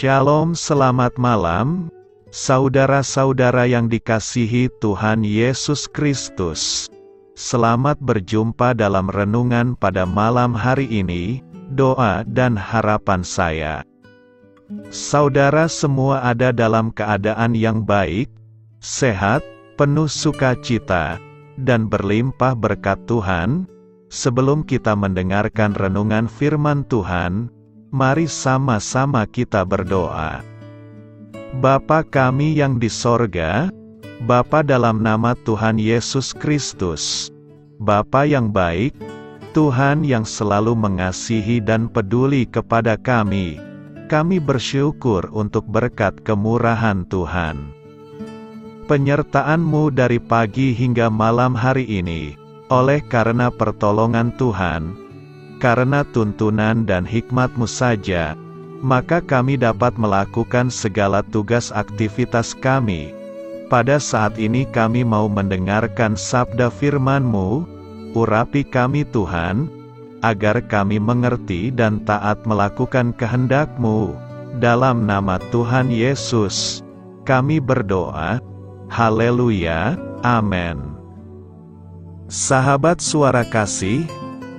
Shalom, selamat malam, saudara-saudara yang dikasihi Tuhan Yesus Kristus. Selamat berjumpa dalam renungan pada malam hari ini. Doa dan harapan saya, saudara semua ada dalam keadaan yang baik, sehat, penuh sukacita, dan berlimpah berkat Tuhan. Sebelum kita mendengarkan renungan firman Tuhan, mari sama-sama kita berdoa. Bapa kami yang di sorga, Bapa dalam nama Tuhan Yesus Kristus, Bapa yang baik, Tuhan yang selalu mengasihi dan peduli kepada kami bersyukur untuk berkat kemurahan Tuhan. Penyertaan-Mu dari pagi hingga malam hari ini, oleh karena pertolongan Tuhan, karena tuntunan dan hikmat-Mu saja, maka kami dapat melakukan segala tugas aktivitas kami. Pada saat ini kami mau mendengarkan sabda firman-Mu, urapi kami Tuhan, agar kami mengerti dan taat melakukan kehendak-Mu. Dalam nama Tuhan Yesus, kami berdoa. Haleluya, amin. Sahabat suara kasih,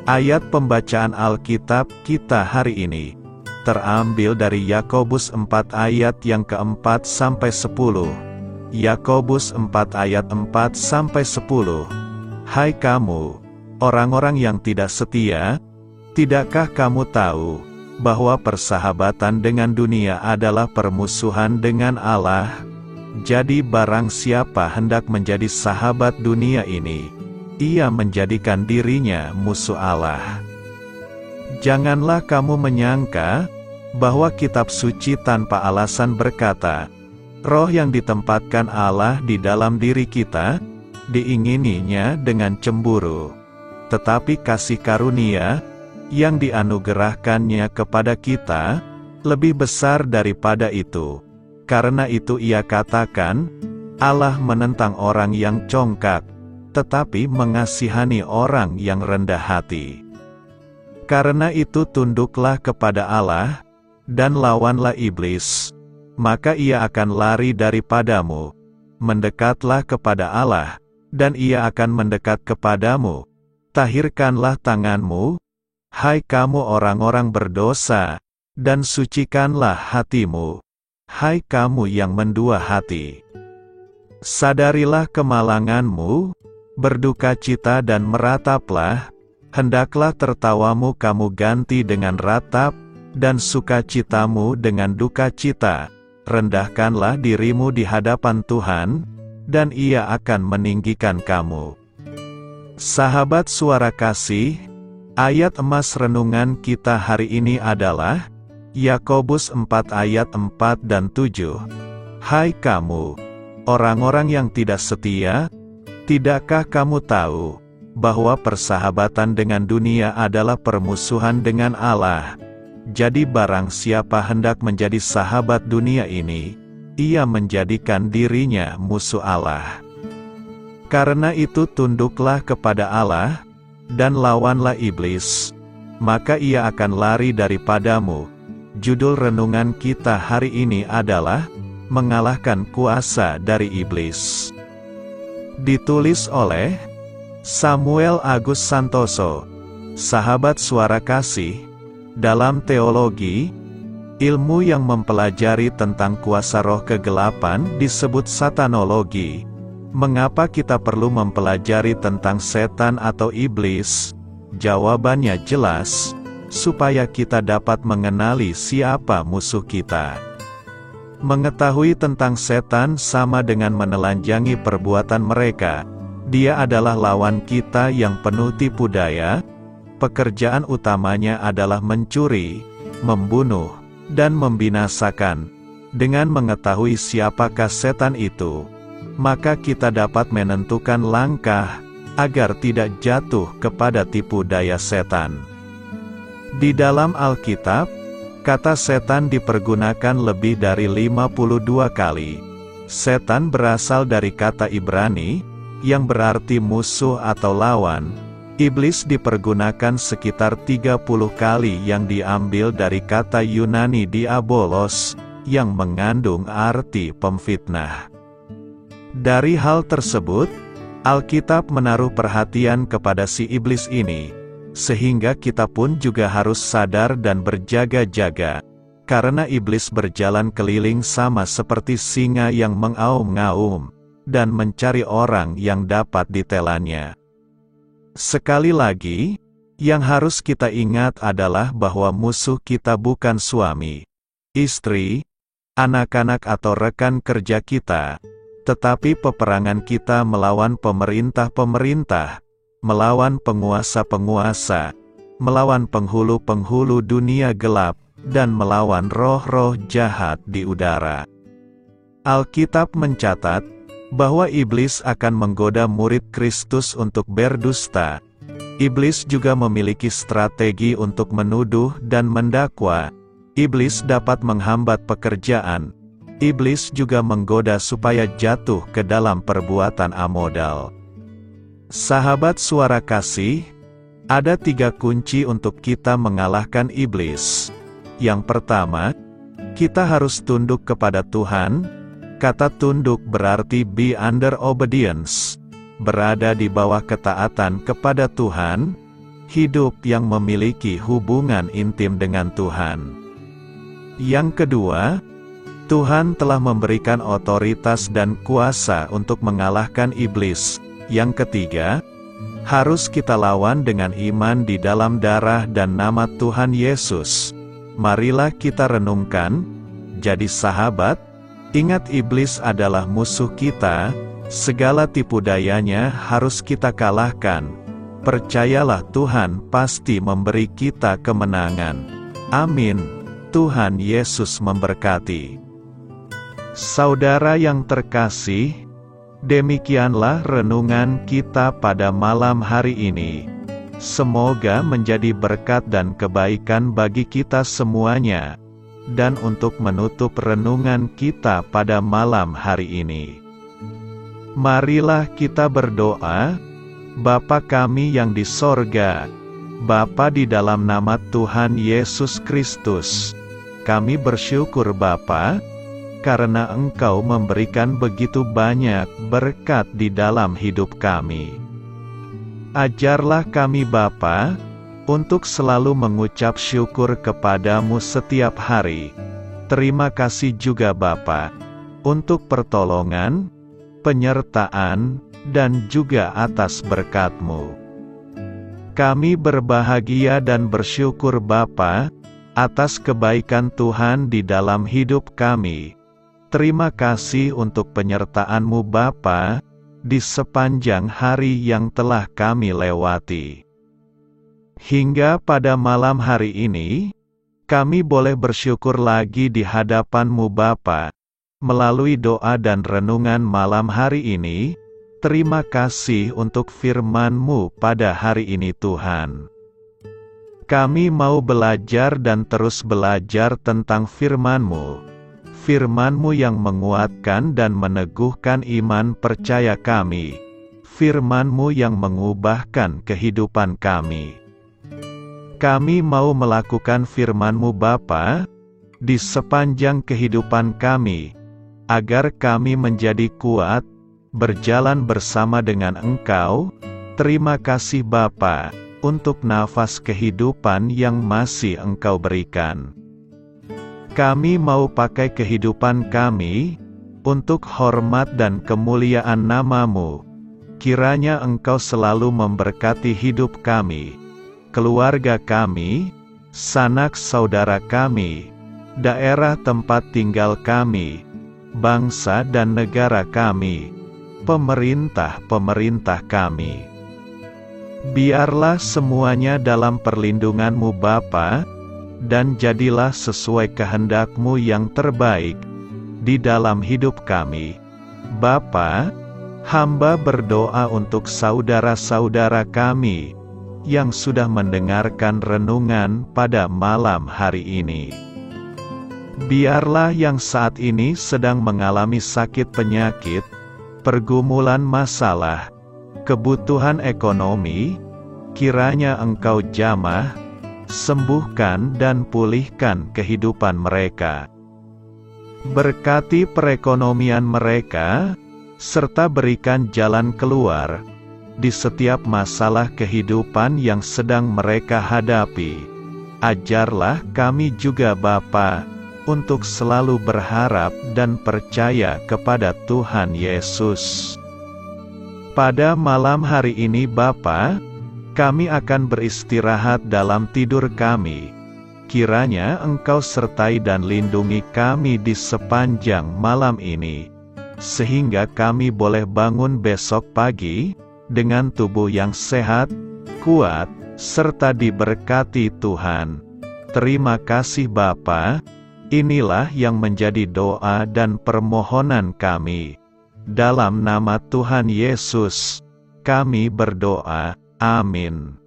ayat pembacaan Alkitab kita hari ini terambil dari Yakobus 4 ayat yang keempat sampai 10. Yakobus 4 ayat 4 sampai 10. Hai kamu, orang-orang yang tidak setia, tidakkah kamu tahu bahwa persahabatan dengan dunia adalah permusuhan dengan Allah? Jadi barang siapa hendak menjadi sahabat dunia ini, ia menjadikan dirinya musuh Allah. Janganlah kamu menyangka bahwa kitab suci tanpa alasan berkata, roh yang ditempatkan Allah di dalam diri kita, diingininya dengan cemburu. Tetapi kasih karunia yang dianugerahkannya kepada kita, lebih besar daripada itu. Karena itu ia katakan, Allah menentang orang yang congkak, tetapi mengasihani orang yang rendah hati. Karena itu tunduklah kepada Allah, dan lawanlah iblis, maka ia akan lari daripadamu. Mendekatlah kepada Allah, dan ia akan mendekat kepadamu. Tahirkanlah tanganmu, hai kamu orang-orang berdosa, dan sucikanlah hatimu, hai kamu yang mendua hati. Sadarilah kemalanganmu, berdukacita dan merataplah, hendaklah tertawamu kamu ganti dengan ratap, dan sukacitamu dengan dukacita. Rendahkanlah dirimu di hadapan Tuhan, dan Ia akan meninggikan kamu. Sahabat suara kasih, ayat emas renungan kita hari ini adalah Yakobus 4 ayat 4 dan 7. Hai kamu, orang-orang yang tidak setia, tidakkah kamu tahu bahwa persahabatan dengan dunia adalah permusuhan dengan Allah? Jadi barang siapa hendak menjadi sahabat dunia ini, ia menjadikan dirinya musuh Allah. Karena itu tunduklah kepada Allah, dan lawanlah iblis, maka ia akan lari daripadamu. Judul renungan kita hari ini adalah mengalahkan kuasa dari iblis. Ditulis oleh Samuel Agus Santoso. Sahabat suara kasih, dalam teologi, ilmu yang mempelajari tentang kuasa roh kegelapan disebut satanologi. Mengapa kita perlu mempelajari tentang setan atau iblis? Jawabannya jelas, supaya kita dapat mengenali siapa musuh kita. Mengetahui tentang setan sama dengan menelanjangi perbuatan mereka. Dia adalah lawan kita yang penuh tipu daya. Pekerjaan utamanya adalah mencuri, membunuh, dan membinasakan. Dengan mengetahui siapakah setan itu, maka kita dapat menentukan langkah, agar tidak jatuh kepada tipu daya setan. Di dalam Alkitab, kata setan dipergunakan lebih dari 52 kali. Setan berasal dari kata Ibrani, yang berarti musuh atau lawan. Iblis dipergunakan sekitar 30 kali yang diambil dari kata Yunani diabolos, yang mengandung arti pemfitnah. Dari hal tersebut, Alkitab menaruh perhatian kepada si iblis ini, sehingga kita pun juga harus sadar dan berjaga-jaga, karena iblis berjalan keliling sama seperti singa yang mengaum-ngaum, dan mencari orang yang dapat ditelannya. Sekali lagi, yang harus kita ingat adalah bahwa musuh kita bukan suami, istri, anak-anak atau rekan kerja kita, tetapi peperangan kita melawan pemerintah-pemerintah, melawan penguasa-penguasa, melawan penghulu-penghulu dunia gelap, dan melawan roh-roh jahat di udara. Alkitab mencatat bahwa iblis akan menggoda murid Kristus untuk berdusta. Iblis juga memiliki strategi untuk menuduh dan mendakwa. Iblis dapat menghambat pekerjaan. Iblis juga menggoda supaya jatuh ke dalam perbuatan amodal. Sahabat Suara Kasih, ada 3 kunci untuk kita mengalahkan iblis. Yang pertama, kita harus tunduk kepada Tuhan. Kata tunduk berarti be under obedience, berada di bawah ketaatan kepada Tuhan, hidup yang memiliki hubungan intim dengan Tuhan. Yang kedua, Tuhan telah memberikan otoritas dan kuasa untuk mengalahkan iblis. Yang ketiga, harus kita lawan dengan iman di dalam darah dan nama Tuhan Yesus. Marilah kita renungkan. Jadi sahabat, ingat iblis adalah musuh kita, segala tipu dayanya harus kita kalahkan. Percayalah Tuhan pasti memberi kita kemenangan. Amin. Tuhan Yesus memberkati. Saudara yang terkasih, demikianlah renungan kita pada malam hari ini. Semoga menjadi berkat dan kebaikan bagi kita semuanya. Dan untuk menutup renungan kita pada malam hari ini, marilah kita berdoa. Bapa kami yang di sorga, Bapa, di dalam nama Tuhan Yesus Kristus, kami bersyukur Bapa, karena Engkau memberikan begitu banyak berkat di dalam hidup kami. Ajarlah kami Bapa, untuk selalu mengucap syukur kepadamu setiap hari. Terima kasih juga Bapa, untuk pertolongan, penyertaan, dan juga atas berkat-Mu. Kami berbahagia dan bersyukur Bapa, atas kebaikan Tuhan di dalam hidup kami. Terima kasih untuk penyertaan-Mu Bapa, di sepanjang hari yang telah kami lewati. Hingga pada malam hari ini, kami boleh bersyukur lagi di hadapan-Mu Bapa. Melalui doa dan renungan malam hari ini, terima kasih untuk firman-Mu pada hari ini Tuhan. Kami mau belajar dan terus belajar tentang firman-Mu. Firman-Mu yang menguatkan dan meneguhkan iman percaya kami. Firman-Mu yang mengubahkan kehidupan kami. Kami mau melakukan firman-Mu Bapa, di sepanjang kehidupan kami, agar kami menjadi kuat, berjalan bersama dengan Engkau. Terima kasih Bapa, untuk nafas kehidupan yang masih Engkau berikan. Kami mau pakai kehidupan kami, untuk hormat dan kemuliaan nama-Mu. Kiranya Engkau selalu memberkati hidup kami, keluarga kami, sanak saudara kami, daerah tempat tinggal kami, bangsa dan negara kami, pemerintah-pemerintah kami. Biarlah semuanya dalam perlindungan-Mu Bapa, dan jadilah sesuai kehendak-Mu yang terbaik, di dalam hidup kami. Bapa, hamba berdoa untuk saudara-saudara kami, yang sudah mendengarkan renungan pada malam hari ini. Biarlah yang saat ini sedang mengalami sakit penyakit, pergumulan masalah, kebutuhan ekonomi, kiranya Engkau jamah, sembuhkan dan pulihkan kehidupan mereka. Berkati perekonomian mereka, serta berikan jalan keluar di setiap masalah kehidupan yang sedang mereka hadapi. Ajarlah kami juga Bapa, untuk selalu berharap dan percaya kepada Tuhan Yesus. Pada malam hari ini Bapa, kami akan beristirahat dalam tidur kami. Kiranya Engkau sertai dan lindungi kami di sepanjang malam ini, sehingga kami boleh bangun besok pagi, dengan tubuh yang sehat, kuat, serta diberkati Tuhan. Terima kasih Bapa, inilah yang menjadi doa dan permohonan kami. Dalam nama Tuhan Yesus, kami berdoa, amin.